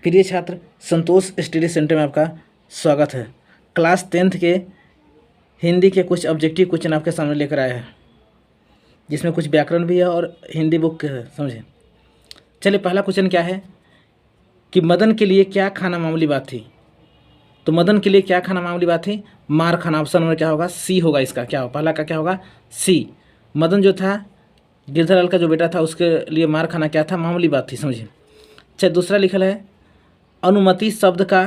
प्रिय छात्र, संतोष study centre में आपका स्वागत है। क्लास 10th के हिंदी के कुछ ऑब्जेक्टिव क्वेश्चन आपके सामने लेकर आए हैं, जिसमें कुछ व्याकरण भी है और हिंदी बुक है, समझे। चलिए, पहला क्वेश्चन क्या है कि मदन के लिए क्या खाना मामूली बात थी। तो मदन के लिए क्या खाना मामूली बात थी? मार खाना। ऑप्शन नंबर क्या होगा? सी होगा। इसका क्या होगा? पहला का क्या होगा? सी। मदन जो था, गिरधरलाल का जो बेटा था, उसके लिए मार खाना क्या था? मामूली बात थी, समझिए। अच्छा, दूसरा लिखल है अनुमति शब्द का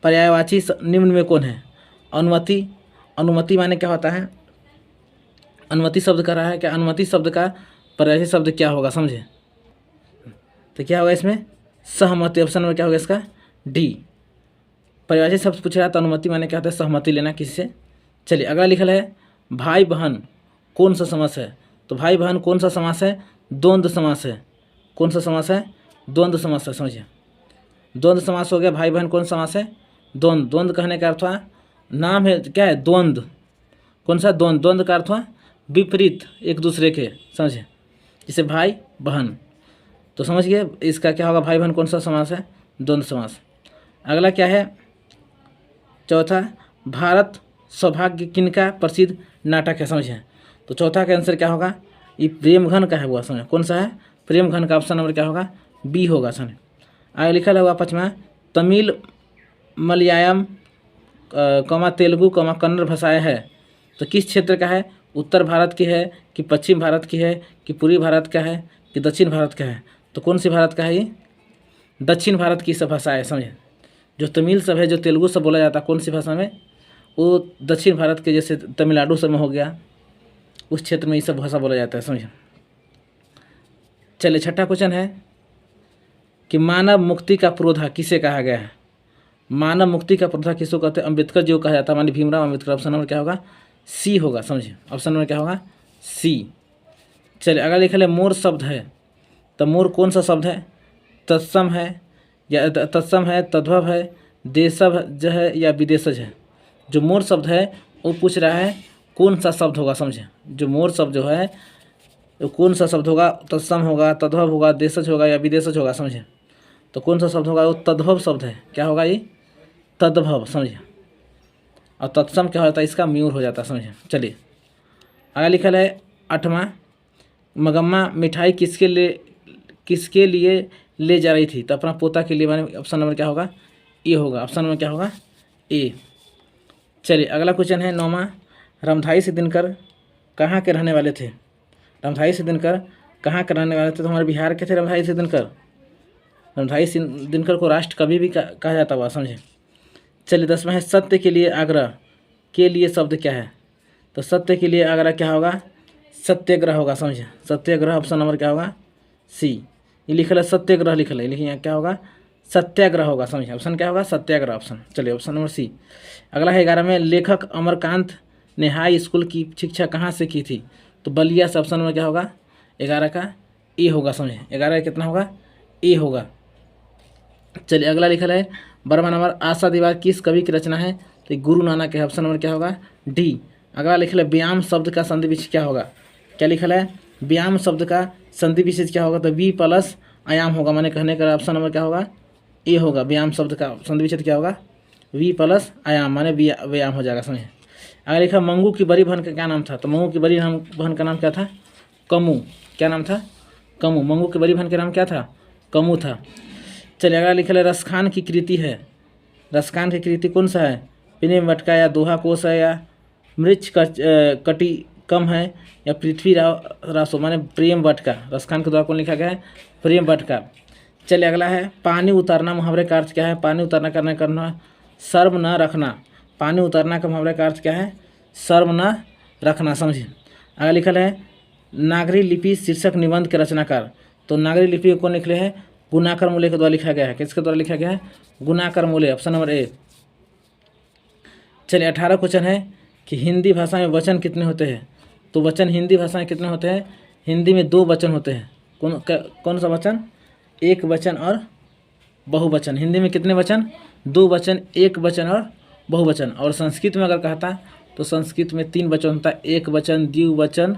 पर्यायवाची निम्न में कौन है? अनुमति माने क्या होता है? अनुमति शब्द कर रहा है क्या? अनुमति शब्द का पर्यायवाची शब्द क्या होगा, समझे। तो क्या होगा इसमें? सहमति। ऑप्शन में क्या होगा इसका? डी। पर्यायवाची शब्द पूछ रहा है तो अनुमति माने क्या होता है? सहमति लेना किसी से। चलिए, अगला लिखल है भाई बहन कौन सा समास है? तो भाई बहन कौन सा समास है? द्वंद्व समास है। कौन सा समास है? द्वंद्व समास है, समझिए। द्वंद्व समास हो गया। भाई बहन कौन समास है? द्वंद्व। द्वंद्व कहने का अर्थ हुआ नाम है, क्या है? द्वंद्व। कौन सा? द्वंद्व। द्वंद्व का अर्थ हुआ विपरीत, एक दूसरे के, समझे। जैसे भाई बहन, तो समझ गए इसका क्या होगा? भाई बहन कौन सा समास है? द्वंद्व समास। अगला क्या है? चौथा, भारत सौभाग्य किनका प्रसिद्ध नाटक है, समझे। तो चौथा का आंसर क्या होगा? ये प्रेमघन का है, हुआ, समझे। कौन सा है? प्रेमघन का। ऑप्शन नंबर क्या होगा? बी होगा, समझे। आगे लिखा हुआ पाँचवा, तमिल मलयालम तेलुगु कन्नड़ भाषाएं है। तो किस क्षेत्र का है? उत्तर भारत की है कि पश्चिम भारत की है कि पूर्वी भारत का है कि दक्षिण भारत का है? तो कौन सी भारत का है ये? दक्षिण भारत की सब भाषा है, समझे। जो तमिल सब है, जो तेलुगु सब बोला जाता है, कौन सी भाषा में? वो दक्षिण भारत के, जैसे तमिलनाडु सब में हो गया, उस क्षेत्र में ये सब भाषा बोला जाता है, समझे। चलिए, छठा क्वेश्चन है कि मानव मुक्ति का पुरोधा किसे कहा गया है? मानव मुक्ति का पुरोधा किसको कहते हैं? अम्बेडकर जी को कहा जाता है, माननीय भीमराव अम्बेडकर। ऑप्शन नंबर क्या होगा? सी होगा, समझिए। ऑप्शन नंबर क्या होगा? सी। चलिए, अगर लिखा है मोर शब्द है, तो मोर कौन सा शब्द है? तत्सम है या तत्सम है, तद्भव है, देशज है या विदेशज है? जो मोर शब्द है वो पूछ रहा है कौन सा शब्द होगा, समझे। जो मोर शब्द जो है वो कौन सा शब्द होगा? तत्सम होगा, तद्भव होगा, देशज होगा या विदेशज होगा, समझे। तो कौन सा शब्द होगा? वो तद्भव शब्द है। क्या होगा ये? तद्भव, समझिए। और तत्सम क्या होता है? इसका म्यूर हो जाता है, समझिए। चलिए, आगे लिखा है आठवां, मगम्मा मिठाई किसके लिए ले जा रही थी? तो अपना पोता के लिए, माने ऑप्शन नंबर क्या होगा? ए होगा। ऑप्शन नंबर क्या होगा? ए। चलिए, अगला क्वेश्चन है नौवां, रामधारी सिंह दिनकर कहाँ के रहने वाले थे? रामधारी सिंह दिनकर कहाँ के रहने वाले थे? तो हमारे बिहार के थे रामधारी सिंह दिनकर। रामधारी सिंह दिनकर को राष्ट्र कवि भी कहा जाता हुआ, समझे। चलिए, 10वां है सत्य के लिए आग्रह के लिए शब्द क्या है? तो सत्य के लिए आग्रह क्या होगा? सत्याग्रह होगा, समझे। सत्याग्रह। ऑप्शन नंबर क्या होगा? सी। ये लिखल है सत्याग्रह, लिखल है, लेकिन यहाँ क्या होगा? सत्याग्रह होगा, समझे। ऑप्शन क्या होगा? सत्याग्रह। ऑप्शन। चलिए, ऑप्शन नंबर सी। अगला है 11 में, लेखक अमरकांत ने हाई स्कूल की शिक्षा कहाँ से की थी? तो बलिया से। ऑप्शन नंबर क्या होगा? 11 का ए होगा, समझे। 11 कितना होगा? ए होगा। चलिए, अगला लिखल है 12वां नंबर, आशा दीवार किस कवि की रचना है? तो गुरु नानक है। ऑप्शन नंबर क्या होगा? डी। अगला लिखल है व्यायाम शब्द का संधि विच्छेद क्या होगा? क्या लिखल है? व्यायाम शब्द का संधि विच्छेद क्या होगा? तो वी प्लस आयाम होगा, मैंने कहने का ऑप्शन नंबर क्या होगा? ए होगा। व्यायाम शब्द का संधि विच्छेद क्या होगा? वी प्लस आयाम, माने व्यायाम हो जाएगा, समझे। अगर लिखा मंगू की बड़ी बहन का क्या नाम था? तो मंगू की बड़ी बहन का नाम क्या था? कमू। क्या नाम था? कमू। मंगू की बड़ी बहन का नाम क्या था? कमू था। चलिए, अगला लिखल है रसखान की कृति है। रसखान की कृति कौन सा है? प्रेम वटका या दोहा कोश है या मृच कटी कम है या पृथ्वी रासो, माने प्रेम वटका। रसखान के द्वारा कौन लिखा गया है? प्रेम वटका। चलिए, अगला है पानी उतारना मुहावरे का अर्थ क्या है? पानी उतारना करना शर्म न रखना। पानी उतारना का मुहावरे का अर्थ क्या है? शर्म न रखना, समझिए। अगला लिखल है नागरी लिपि शीर्षक निबंध के रचनाकार। तो नागरी लिपि कौन लिखले हैं? गुणाकर मूल्य के द्वारा लिखा गया है। किसके द्वारा लिखा गया है? गुणाकर मूल्य। Option number A. चलिए, 18 क्वेश्चन है कि हिंदी भाषा में वचन कितने होते हैं? तो वचन हिंदी भाषा में कितने होते हैं? हिंदी में 2 वचन होते हैं। कौन सा वचन? एक वचन और बहुवचन। हिंदी में कितने वचन? 2 वचन, एक वचन और बहुवचन। और संस्कृत में अगर कहता तो संस्कृत में 3 वचन होता है, एक वचन, द्विवचन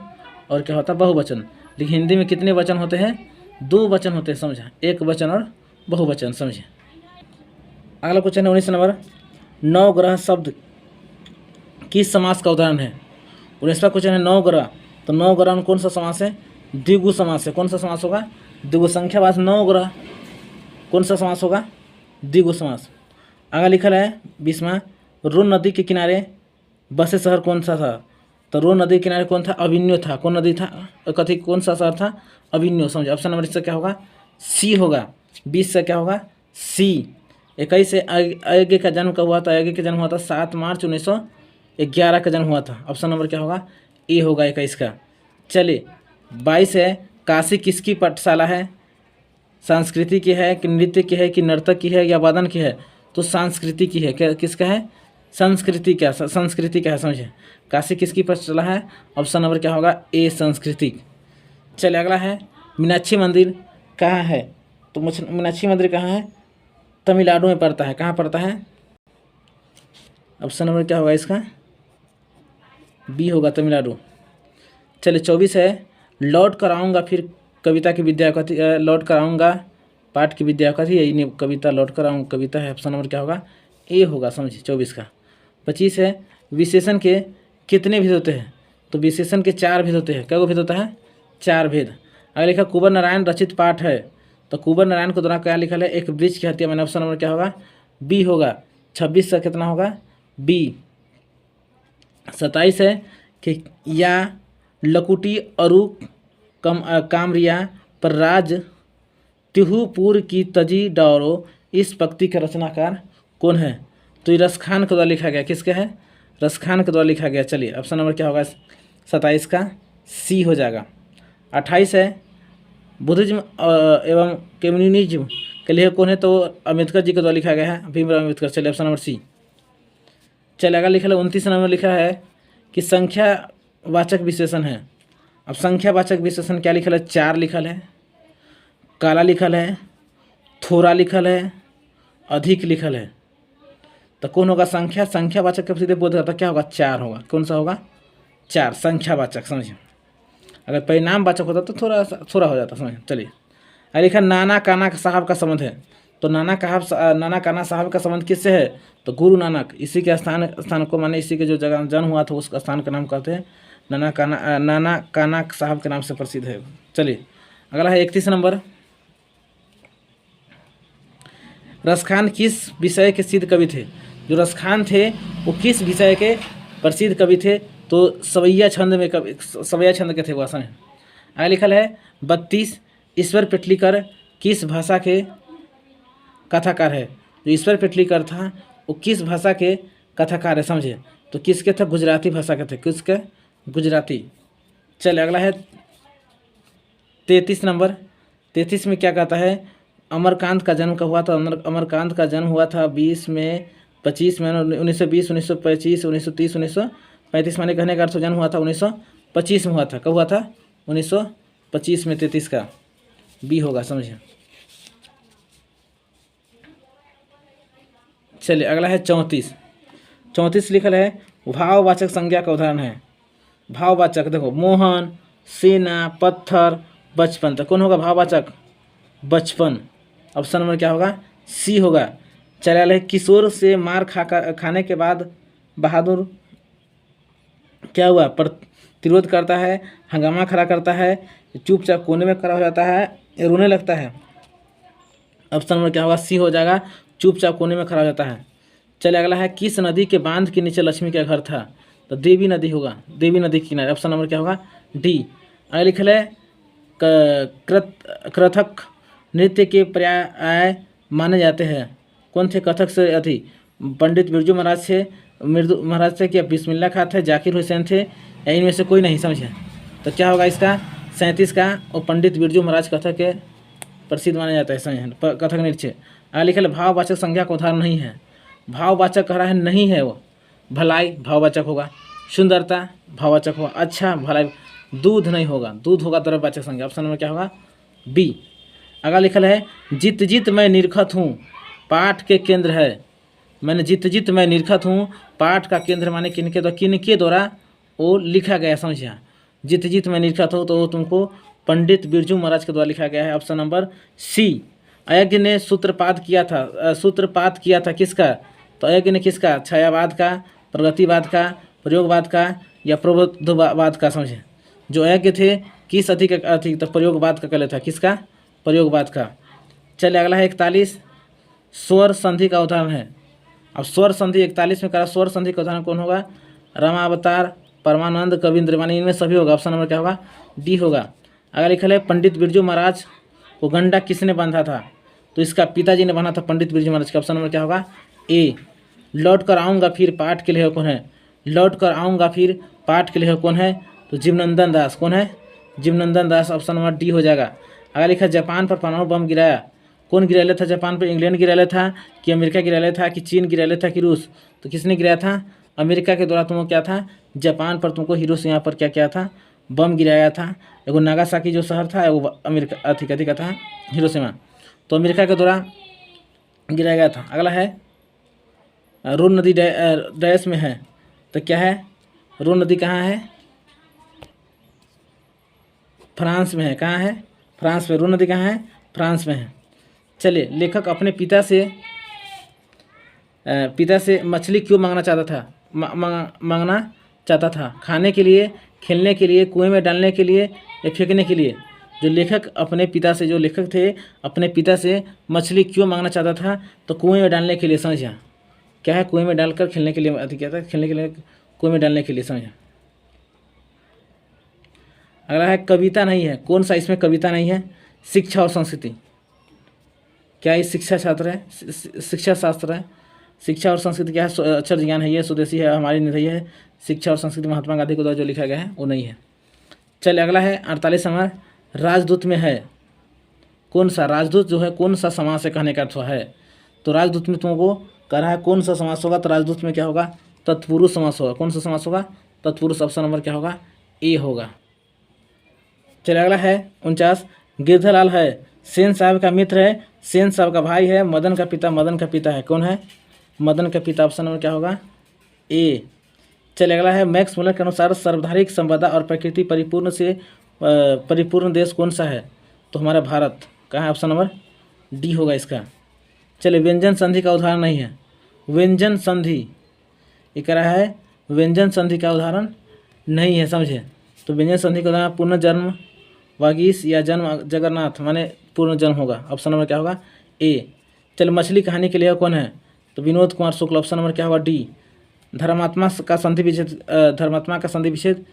और क्या होता है? बहुवचन। लेकिन हिंदी में कितने वचन होते हैं? 2 वचन होते हैं, समझा। एक वचन और बहुवचन, समझे। अगला क्वेश्चन है 19 नंबर, नवग्रह शब्द किस समास का उदाहरण है? 19वां क्वेश्चन है नवग्रह, तो नवग्रह में कौन सा समास है? द्विगु समास है। कौन सा समास होगा? द्विगु। संख्यावाचक नवग्रह, कौन सा समास होगा? द्विगु समास। आगे लिखल है 20वां, रोन नदी के किनारे बसे शहर कौन सा था? तो रोन नदी के किनारे कौन था? अभिन्यो था। कौन नदी था? कथी कौन सा शहर था? अभिन्यो। समझे, ऑप्शन नंबर इससे क्या होगा? सी होगा। 20 से क्या होगा? सी। 21 से अयज्ञ का जन्म कब हुआ था? अयज्ञ का जन्म हुआ था 7 मार्च 1911 का जन्म हुआ था। ऑप्शन नंबर क्या होगा? ए होगा 21 का। चलिए 22 है, काशी किसकी पाठशाला है? संस्कृति की है कि नृत्य की है कि नर्तक की है या वादन की है? तो संस्कृति की है। क्या किसका है? संस्कृति का। संस्कृति का है। समझे, काशी किसकी पाठशाला है? ऑप्शन नंबर क्या होगा? ए संस्कृति। चलिए अगला है, मीनाक्षी मंदिर कहाँ है? तो मीनाक्षी मंदिर कहाँ है? तमिलनाडु में पड़ता है। कहाँ पड़ता है? ऑप्शन नंबर क्या होगा इसका? बी होगा, तमिलनाडु। चलिए 24 है, लौट कर आऊँगा फिर कविता की विद्या कथी? लौट कर आऊँगा पाठ की विद्या कथी है? नहीं, कविता। लौट कर आऊँ कविता है। ऑप्शन नंबर क्या होगा? ए होगा। समझिए 24 का। 25 है, विशेषण के कितने भेद होते हैं? तो विशेषण के 4 भेद होते हैं। क्या भेद होता है? 4 भेद। अगर लिखा कुंवर नारायण रचित पाठ है, तो कुंवर नारायण को द्वारा क्या लिखा है? एक वृक्ष की हत्या। मैंने ऑप्शन नंबर क्या होगा? बी होगा। 26 से कितना होगा? बी। 27 है कि या लकुटी अरु कामरिया पर राज तिहुपुर की तजी डारो, इस पंक्ति का रचनाकार कौन है? तो ये रसखान के द्वारा लिखा गया। किसका है? रसखान के द्वारा लिखा गया। चलिए ऑप्शन नंबर क्या होगा? 27 का सी हो जाएगा। 28 है, बुद्धिज्म एवं कम्युनिज्म के लिए कौन है? तो अम्बेडकर जी के द्वारा लिखा गया है, भीमराव अम्बेडकर। चलिए ऑप्शन नंबर सी। चलिए अगर लिखा है 29 नंबर लिखा है कि संख्यावाचक विशेषण है। अब संख्यावाचक विशेषण क्या लिखल है? 4 लिखल है, काला लिखल है, थोड़ा लिखल है, अधिक लिखल है। तो कौन होगा? संख्यावाचक के सीधे बोध करता क्या होगा? 4 होगा। कौन सा होगा? 4 संख्यावाचक। समझिए, अगर परिणामवाचक होता तो थोड़ा हो जाता। समझ। चलिए अगर लिखा नाना काना साहब का संबंध है, तो नाना काना साहब का संबंध किससे है? तो गुरु नानक। इसी के स्थान को माने इसी के जो जगह जन्म हुआ था उस स्थान का नाम कहते हैं नाना काना साहब के नाम से प्रसिद्ध है। चलिए अगला है 31 नंबर, रसखान किस विषय के सिद्ध कवि थे? जो रसखान थे वो किस विषय के प्रसिद्ध कवि थे? तो सवैया छंद में कवि, सवैया छंद के थे वो। आसान है। आगे लिखल है 32, ईश्वर पेटलीकर किस भाषा के कथाकार है? जो ईश्वर पेटलीकर था वो किस भाषा के कथाकार है? समझे, तो किसके थे? गुजराती भाषा के थे। किसके? गुजराती। चल अगला है 33 नंबर। 33 में क्या कहता है? अमरकांत का जन्म कब हुआ था? अमरकांत का जन्म हुआ था 20 में 25 में 1920 1925 1930 1935। माने कहने का अर्थ जन्म हुआ था 1925 में हुआ था। कब हुआ था? 1925 में। 33 का बी होगा। समझिए। चलिए अगला है 34। 34 लिखल है भाववाचक संज्ञा का उदाहरण है। भाववाचक देखो, मोहन, सेना, पत्थर, बचपन। तो कौन होगा भाववाचक? बचपन। ऑप्शन नंबर क्या होगा? सी होगा। चलिए किशोर से मार खाने के बाद बहादुर क्या हुआ? प्रतिरोध करता है, हंगामा खड़ा करता है, चुपचाप कोने में खड़ा हो जाता है, रोने लगता है। ऑप्शन नंबर क्या होगा? सी हो जाएगा, चुपचाप कोने में खड़ा हो जाता है। चलिए अगला है किस नदी के बांध के नीचे लक्ष्मी का घर था? तो देवी नदी होगा। देवी नदी के किनारे। ऑप्शन नंबर क्या होगा? डी। आगे लिखल है कथक नृत्य के पर्याय माने जाते हैं। कौन थे? कथक से अथी पंडित बिरजू महाराज थे कि बिस्मिल्लाह खां थे, जाकिर हुसैन थे, या इनमें से कोई नहीं? समझे, तो क्या होगा इसका? 37 का। और पंडित बिरजू महाराज कथक के प्रसिद्ध माना जाता है। समझे, कथक नृत्य। आगे लिखल भाववाचक संज्ञा का उदाहरण नहीं है। भाववाचक कह रहा है नहीं है वो। भलाई भाववाचक होगा, सुंदरता भाववाचक होगा, अच्छा भलाई। दूध नहीं होगा, दूध होगा द्रव्यवाचक संज्ञा। ऑप्शन में क्या होगा? बी। अगला लिखल है जित जित मैं निरखत हूँ पाठ के केंद्र है। मैंने जित जित मैं निरखत हूँ पाठ का केंद्र माने किनके द्वारा वो लिखा गया? समझिए, जित जित मैं निरखत हूँ तो वो तुमको पंडित बिरजू महाराज के द्वारा लिखा गया है। ऑप्शन नंबर सी। अयज्ञ ने सूत्रपात किया था किसका? तो अयज्ञ ने किसका? छायावाद का, प्रगतिवाद का, प्रयोगवाद का या प्रबोधवाद का? समझे, जो अयज्ञ थे किस अधिक तो प्रयोगवाद का कले था, किसका? प्रयोगवाद का। चलिए अगला है 41, स्वर संधि का उदाहरण है। अब स्वर संधि 41 में करा, स्वर संधि का उदाहरण कौन होगा? रामावतार, परमानंद, कविंद्रवाणी, इनमें सभी होगा। ऑप्शन नंबर क्या होगा? डी होगा। अगर लिखा है पंडित बिरजू महाराज को गंडा किसने बांधा था? तो इसका पिताजी ने बांधा था, पंडित बिरजू महाराज का। ऑप्शन नंबर क्या होगा? ए। लौट कर आऊँगा फिर पाठ के लिए कौन है? लौट कर आऊँगा फिर पाठ के लिए कौन है? तो जीवनंदन दास। कौन है? जीवनंदन दास। ऑप्शन नंबर डी हो जाएगा। अगर लिखा जापान पर परमाणु बम गिराया, कौन गिराया था जापान पर? इंग्लैंड गिराया था कि अमेरिका गिराया था कि चीन गिराया था कि रूस? तो किसने गिराया था? अमेरिका के द्वारा तुमको क्या था? जापान पर तुमको हिरोशिमा पर क्या किया था? बम गिराया था। एगो नागासाकी जो शहर था वो अमेरिका अधिक का था, हिरोशिमा, तो अमेरिका के द्वारा गिराया गया था। अगला है रोन नदी डैश में है, तो क्या है? रोन नदी कहाँ है? फ्रांस में है। कहाँ है? फ्रांस में। रोन नदी कहाँ है? फ्रांस में है। चलिए, लेखक अपने पिता से मछली क्यों मांगना चाहता था? मांगना चाहता था खाने के लिए, खेलने के लिए, कुएं में डालने के लिए या फेंकने के लिए? जो लेखक थे अपने पिता से मछली क्यों मांगना चाहता था? तो कुएं में डालने के लिए। समझिए क्या है? कुएं में डालकर खेलने के लिए अधिक क्या था? खेलने के लिए, कुएं में डालने के लिए। समझिए। अगला है कविता नहीं है, कौन सा इसमें कविता नहीं है? शिक्षा और संस्कृति। क्या ये शिक्षा छात्र है? शिक्षा शास्त्र है। शिक्षा और संस्कृति क्या है? अक्षर ज्ञान है, ये स्वदेशी है, हमारी निधि है। शिक्षा और संस्कृति महात्मा गांधी के द्वारा जो लिखा गया है वो नहीं है। चलिए अगला है 48 नंबर, राजदूत में है कौन सा? राजदूत जो है कौन सा समाज से कहने का अर्थ है? तो राजदूत में तुमको कह रहा है कौन सा समास होगा? तो राजदूत में क्या होगा? तत्पुरुष समास होगा। कौन सा समास होगा? तत्पुरुष। ऑप्शन नंबर क्या होगा? ए होगा। चलिए अगला है 49, गिरधरलाल है सेन साहब का मित्र है, सेन साहब का भाई है, मदन का पिता है। कौन है? मदन का पिता। ऑप्शन नंबर क्या होगा? ए। चलिए अगला है मैक्स मुलर के अनुसार सर्वाधिक संपदा और प्रकृति परिपूर्ण देश कौन सा है? तो हमारा भारत। कहाँ है? ऑप्शन नंबर डी होगा इसका। चलिए व्यंजन संधि का उदाहरण नहीं है। व्यंजन संधि ये कह रहा है, व्यंजन संधि का उदाहरण नहीं है। समझे, तो व्यंजन संधि का उदाहरण पुनर्जन्म, वागीश या जन्म जगन्नाथ, माने पूर्ण जन्म होगा। ऑप्शन नंबर क्या होगा? ए। चलिए मछली कहानी के लिए कौन है? तो विनोद कुमार शुक्ल। ऑप्शन नंबर क्या होगा? डी। धर्मात्मा का संधि विच्छेद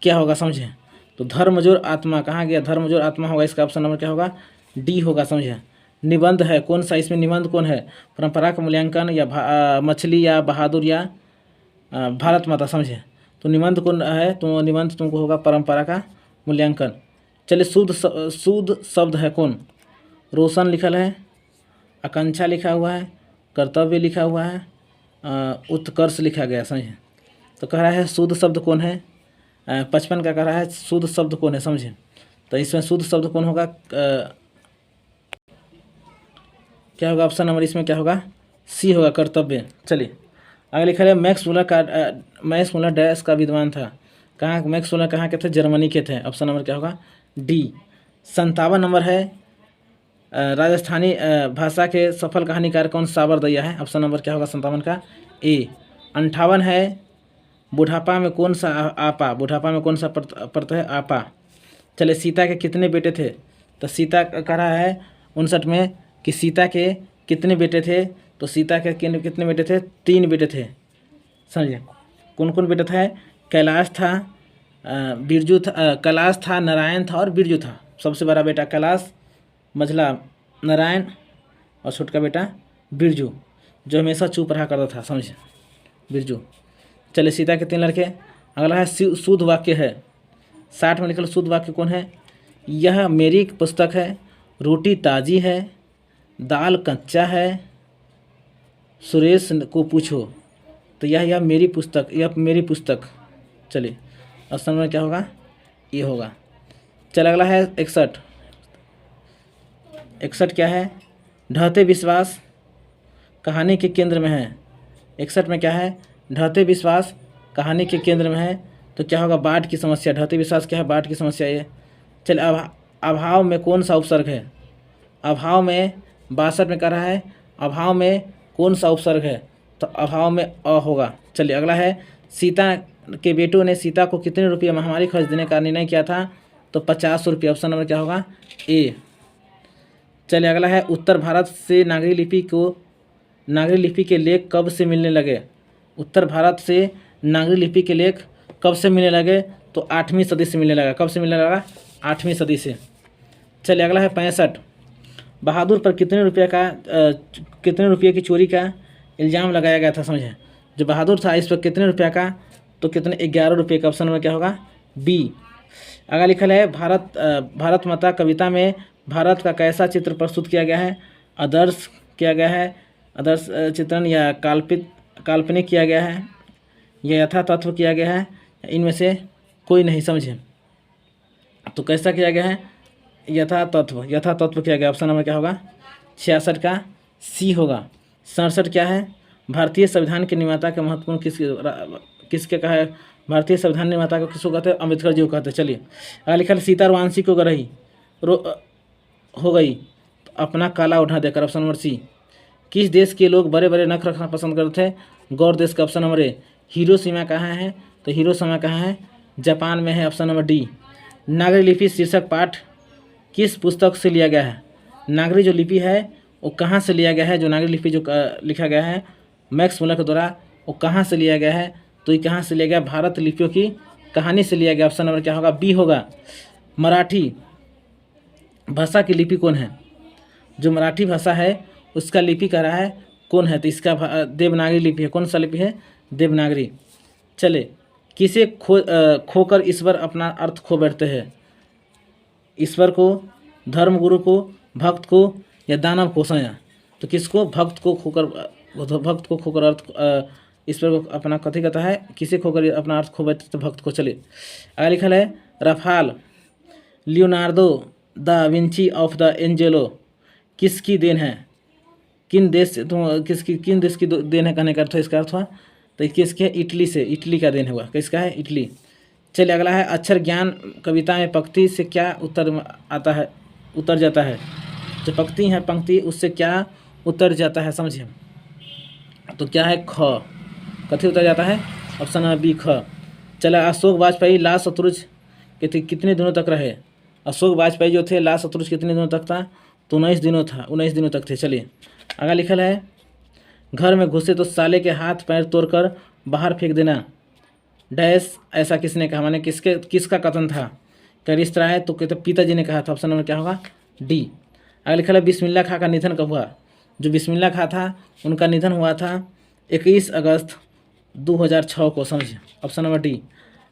क्या होगा? समझे, तो धर्मजोर आत्मा। कहाँ गया? धर्मजोर आत्मा होगा इसका। ऑप्शन नंबर क्या होगा? डी होगा। समझे, निबंध है कौन सा? इसमें निबंध कौन है? परंपरा का मूल्यांकन या मछली या बहादुर या भारत माता। समझे, तो निबंध कौन है? तो निबंध तुमको होगा परंपरा का मूल्यांकन। चलिए शुद्ध शब्द है कौन? रोशन लिखल है, आकांक्षा लिखा हुआ है, कर्तव्य लिखा हुआ है, उत्कर्ष लिखा गया। समझे, तो कह रहा है शुद्ध शब्द कौन है? 55 का कह रहा है शुद्ध शब्द कौन है? समझे, तो इसमें शुद्ध शब्द कौन होगा? क्या होगा? ऑप्शन नंबर इसमें क्या होगा? सी होगा, कर्तव्य। चलिए आगे लिखा है मैक्स मुलर डैश का विद्वान था। कहाँ? मैक्स मुलर कहाँ के थे? जर्मनी के थे। ऑप्शन नंबर क्या होगा? डी। 57 नंबर है राजस्थानी भाषा के सफल कहानीकार कौन? साबरदैया है। ऑप्शन नंबर क्या होगा? 57 का ए। 58 है बुढ़ापा में कौन सा आपा? बुढ़ापा में कौन सा पड़ता है? आपा। चले सीता के कितने बेटे थे? तो सीता कह रहा है 59 में कि सीता के कितने बेटे थे? तो सीता के कितने बेटे थे? 3 बेटे थे। समझिए, कौन कौन बेटा था? कैलाश था, बिरजू था, कैलाश था, नारायण था और बिरजू था। सबसे बड़ा बेटा कैलाश, मझला नारायण और छोटका बेटा बिरजू, जो हमेशा चुप रहा करता था। समझिए, बिरजू। चलिए सीता के 3 लड़के। अगला है शुद्ध वाक्य है। 60 में लिखल शुद्ध वाक्य कौन है? यह मेरी पुस्तक है, रोटी ताज़ी है, दाल कच्चा है, सुरेश को पूछो। तो यह मेरी पुस्तक। चलिए ऑप्शन में क्या होगा? ये होगा। चल अगला है 61 क्या है? ढहते विश्वास कहानी के केंद्र में है। 61 में क्या है? ढहते विश्वास कहानी के केंद्र में है। तो क्या होगा? बाढ़ की समस्या। ढहते विश्वास क्या है? बाढ़ की समस्या ये। चल अभाव में कौन सा उपसर्ग है? अभाव में 62 में कह रहा है अभाव में कौन सा उपसर्ग है, तो अभाव में अ होगा। चलिए अगला है सीता के बेटों ने सीता को कितने रुपये महामारी खर्च देने का निर्णय किया था, तो 50 रुपये। ऑप्शन नंबर क्या होगा ए। चलिए अगला है उत्तर भारत से नागरी लिपि के लेख कब से मिलने लगे। उत्तर भारत से नागरी लिपि के लेख कब से मिलने लगे, तो 8वीं सदी से मिलने लगा। कब से मिलने लगा, 8वीं सदी से। चलिए अगला है 65 बहादुर पर कितने रुपये की चोरी का इल्ज़ाम लगाया गया था। समझे, जो बहादुर था इस पर कितने रुपये का, तो कितने 11 रुपये का। ऑप्शन में क्या होगा बी। अगर लिखल है भारत माता कविता में भारत का कैसा चित्र प्रस्तुत किया गया है, आदर्श किया गया है, आदर्श चित्रण या काल्पनिक किया गया है, या यथा तत्व किया गया है, इनमें से कोई नहीं। समझे, तो कैसा किया गया है, यथा तत्व किया गया। ऑप्शन नंबर क्या होगा 66 का सी होगा। 67 क्या है, भारतीय संविधान के निर्माता के महत्वपूर्ण किसके कहा है, भारतीय संविधान निर्माता को किसको कहते हैं, अम्बेडकर जी को कहते हैं। चलिए अगर लिखा सीता रवांशी को गरही हो गई तो अपना काला ओढ़ना देकर। Option number C. किस देश के लोग बड़े बड़े नख रखना पसंद करते थे, गौर देश का। Option number A. हिरोशिमा कहाँ है, तो हिरोशिमा कहाँ है, जापान में है। Option number D. नागरी लिपि शीर्षक पाठ किस पुस्तक से लिया गया है। नागरी जो लिपि है वो कहाँ से लिया गया है, जो नागरी लिपि जो लिखा गया है मैक्स मुलर के द्वारा, वो कहाँ से लिया गया है, तो ये कहाँ से लिया गया, भारत लिपियों की कहानी से लिया गया। ऑप्शन नंबर क्या होगा बी होगा। मराठी भाषा की लिपि कौन है, जो मराठी भाषा है उसका लिपि कह रहा है कौन है, तो इसका देवनागरी लिपि है। कौन सा लिपि है, देवनागरी। चले किसे खोकर ईश्वर अपना अर्थ खो बैठते हैं। ईश्वर को, धर्मगुरु को, भक्त को या दानव को। समझा, तो किसको, भक्त को खोकर अर्थ ईश्वर को अपना कथी कहता है, किसे खोकर अपना अर्थ खो बैठते, तो भक्त को। चलिए आगे लिखल है Rafale Leonardo da Vinci of the Angelo किसकी देन है, किन देश की देन है कहने का अर्थ, इसका अर्थ हुआ तो किसके, इटली से, इटली का देन हुआ। किसका है, इटली। चलिए अगला है अक्षर ज्ञान कविता में पंक्ति से क्या उतर जाता है। जो पंक्ति है, पंक्ति उससे क्या उतर जाता है। समझिए, तो क्या है ख, कथी उतर जाता है, ऑप्शन नंबर बी ख। चला अशोक वाजपेयी लाल शत्रुज कितने दिनों तक रहे। अशोक वाजपेयी जो थे लाल शत्रुज कितने दिनों तक था, तो 19 दिनों तक थे। चलिए आगे लिखल है घर में घुसे तो साले के हाथ पैर तोड़कर बाहर फेंक देना डैश ऐसा किसने कहा, माने किसका कथन था, क्या इस तरह है, तो कहते पिताजी ने कहा था। ऑप्शन नंबर क्या होगा डी। आगे लिखा है बिस्मिल्लाह खां का निधन कब हुआ। जो बिस्मिल्लाह खां था उनका निधन हुआ था 21 अगस्त 2006 को। समझिए, ऑप्शन नंबर डी।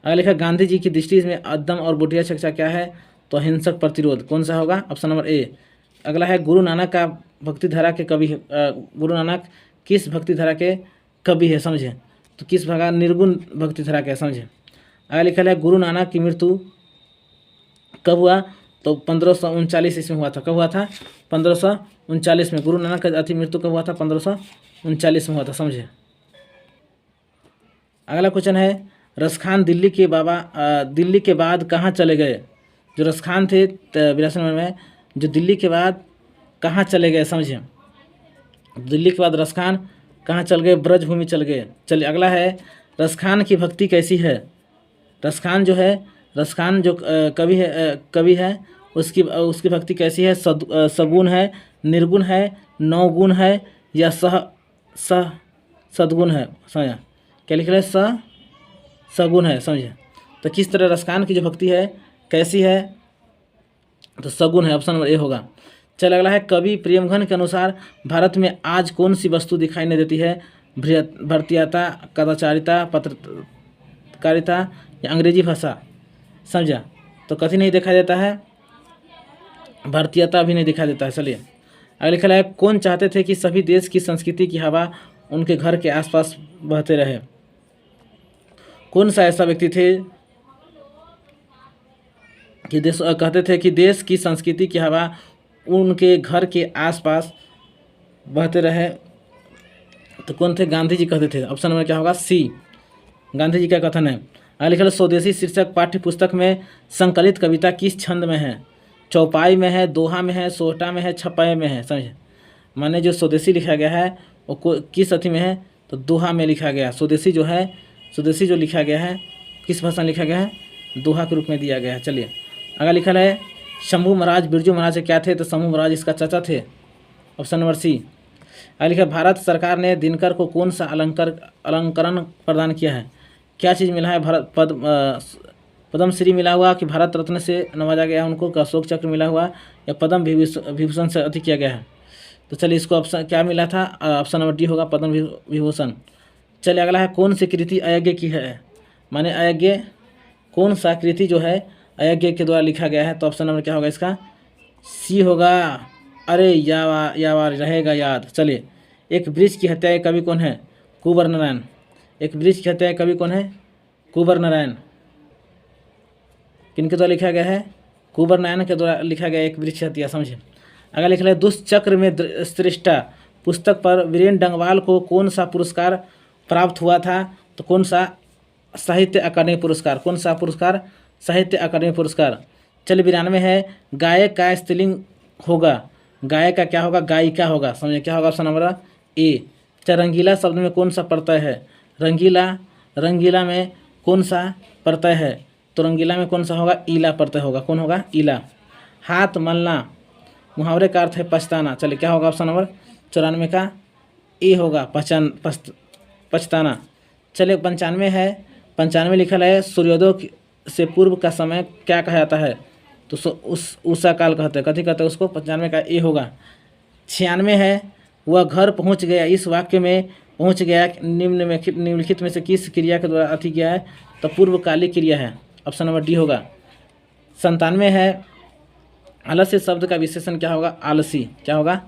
आगे लिखा गांधी जी की दृष्टि में अदम और बुढ़िया शिक्षा क्या है, तो अहिंसक प्रतिरोध। कौन सा होगा, ऑप्शन नंबर ए। अगला है गुरु नानक का भक्ति धारा के कवि, गुरु नानक किस भक्ति धारा के कवि है। समझे, तो किस भागा, निर्गुण भक्ति धारा के। समझे, आगे लिखा है गुरु नानक की मृत्यु कब हुआ, तो 1539 ईस्वी में हुआ था। कब हुआ था, 1539 में। गुरु नानक का अति मृत्यु कब हुआ था, 1539 में हुआ था। समझे, अगला क्वेश्चन है रसखान दिल्ली के बाद कहाँ चले गए। जो रसखान थे 82 में, जो दिल्ली के बाद कहाँ चले गए। समझिए, दिल्ली के बाद रसखान कहाँ चल गए, ब्रजभूमि चल गए। चलिए अगला है रसखान की भक्ति कैसी है। रसखान जो कवि है उसकी भक्ति कैसी है, सगुण है, निर्गुण है, नौगुण है या सदगुण है। समझा, क्या लिख रहे हैं, सगुण है। समझे, तो किस तरह रसखान की जो भक्ति है कैसी है, तो सगुण है। ऑप्शन नंबर ए होगा। चल अगला है कवि प्रेमघन के अनुसार भारत में आज कौन सी वस्तु दिखाई नहीं देती है, भारतीयता, कदाचारिता, पत्रकारिता या अंग्रेजी भाषा। समझा, तो कथी नहीं दिखाई देता है, भारतीयता भी नहीं दिखाई देता है। चलिए अगला लिखा है कौन चाहते थे कि सभी देश की संस्कृति की हवा उनके घर के आसपास बहते रहे। कौन सा ऐसा व्यक्ति थे कि कहते थे कि देश की संस्कृति की हवा उनके घर के आसपास बहते रहे, तो कौन थे, गांधी जी कहते थे। ऑप्शन नंबर क्या होगा सी, गांधी जी का कथन है। आगे लिखा स्वदेशी शीर्षक पाठ्य पुस्तक में संकलित कविता किस छंद में है, चौपाई में है, दोहा में है, सोहटा में है, छपाई में है। समझे, माने जो स्वदेशी लिखा गया है वो किस अथी में है, तो दोहा में लिखा गया है। स्वदेशी जो है, स्वदेशी जो लिखा गया है किस भाषा में लिखा गया है, दोहा के रूप में दिया गया है। चलिए अगर लिखा है शंभू महाराज बिरजू महाराज क्या थे, तो शंभू महाराज इसका चाचा थे, ऑप्शन नंबर सी। अगर लिखा भारत सरकार ने दिनकर को कौन सा अलंकरण प्रदान किया है, क्या चीज़ मिला है, भारत पद्मश्री मिला हुआ कि भारत रत्न से नवाजा गया उनको, का अशोक चक्र मिला हुआ या पद्म विभूषण से अधिक किया गया है। तो चलिए इसको ऑप्शन क्या मिला था, ऑप्शन नंबर डी होगा पद्म विभूषण। चलिए अगला है कौन सी कृति अयज्ञ की है, माने अयज्ञ कौन सा कृति जो है अयज्ञ के द्वारा लिखा गया है, तो ऑप्शन नंबर क्या होगा इसका, सी होगा। अरे यार रहेगा याद। चलिए एक वृक्ष की हत्या कवि कौन है, कुंवर नारायण। एक वृक्ष की हत्या कवि कौन है, कुंवर नारायण। किनके द्वारा लिखा गया है, कुंवर नारायण के द्वारा लिखा गया एक वृक्ष हत्या। समझिए अगर लिखा है दुष्चक्र में श्रेष्ठा पुस्तक पर वीरेंद्र डंगवाल को कौन सा पुरस्कार प्राप्त हुआ था, तो कौन सा साहित्य अकादमी पुरस्कार, कौन सा पुरस्कार, साहित्य अकादमी पुरस्कार। चलिए 92 है गायक का स्त्रीलिंग होगा, गायक का क्या होगा, गायिका होगा। समझिए क्या होगा, ऑप्शन नंबर ए। रंगीला शब्द में कौन सा प्रत्यय है, रंगीला में कौन सा प्रत्यय है, तो रंगीला में कौन सा होगा, ईला प्रत्यय होगा। कौन होगा, ईला। हाथ मलना मुहावरे का अर्थ है पछताना। चलिए क्या होगा, ऑप्शन नंबर 94 का ए होगा, पछताना। चलिए 95 है, 95 लिखा है सूर्योदय से पूर्व का समय क्या कहा जाता है, तो उस उषा काल कहते हैं। कथी कहते हैं उसको, 95 का ए होगा। 96 है वह घर पहुंच गया, इस वाक्य में पहुंच गया निम्नलिखित में से किस क्रिया के द्वारा अति किया है, तो पूर्वकालिक क्रिया है, ऑप्शन नंबर डी होगा। 97 है आलस्य शब्द का विशेषण क्या होगा, आलसी। क्या होगा,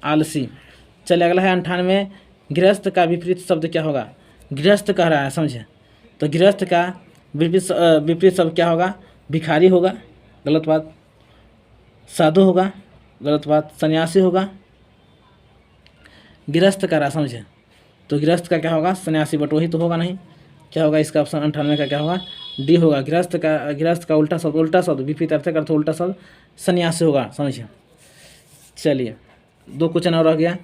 आलसी। चलिए अगला है 98 गृहस्थ का विपरीत शब्द क्या होगा, गृहस्थ कह रहा है। समझे तो गृहस्थ का विपरीत शब्द क्या होगा, भिखारी होगा, गलत बात। साधु होगा, गलत बात। सन्यासी होगा, गृहस्थ कह रहा है। समझे तो गृहस्थ का क्या होगा, सन्यासी, बट वही तो होगा नहीं। क्या होगा इसका, ऑप्शन 98 का क्या होगा, डी होगा। गृहस्थ का उल्टा शब्द विपरीत अर्थ का उल्टा शब्द सन्यासी होगा। समझिए चलिए 2 क्वेश्चन और रह गया।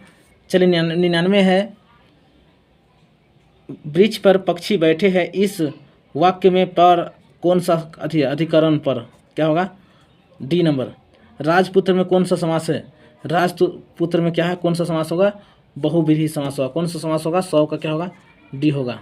चलिए 99 है वृक्ष पर पक्षी बैठे हैं, इस वाक्य में पर कौन सा अधिकरण पर, क्या होगा, डी नंबर। राजपुत्र में कौन सा समास है, राजपुत्र में क्या है, कौन सा समास होगा, बहुव्रीहि समास होगा। कौन सा समास होगा, 100 का क्या होगा, डी होगा।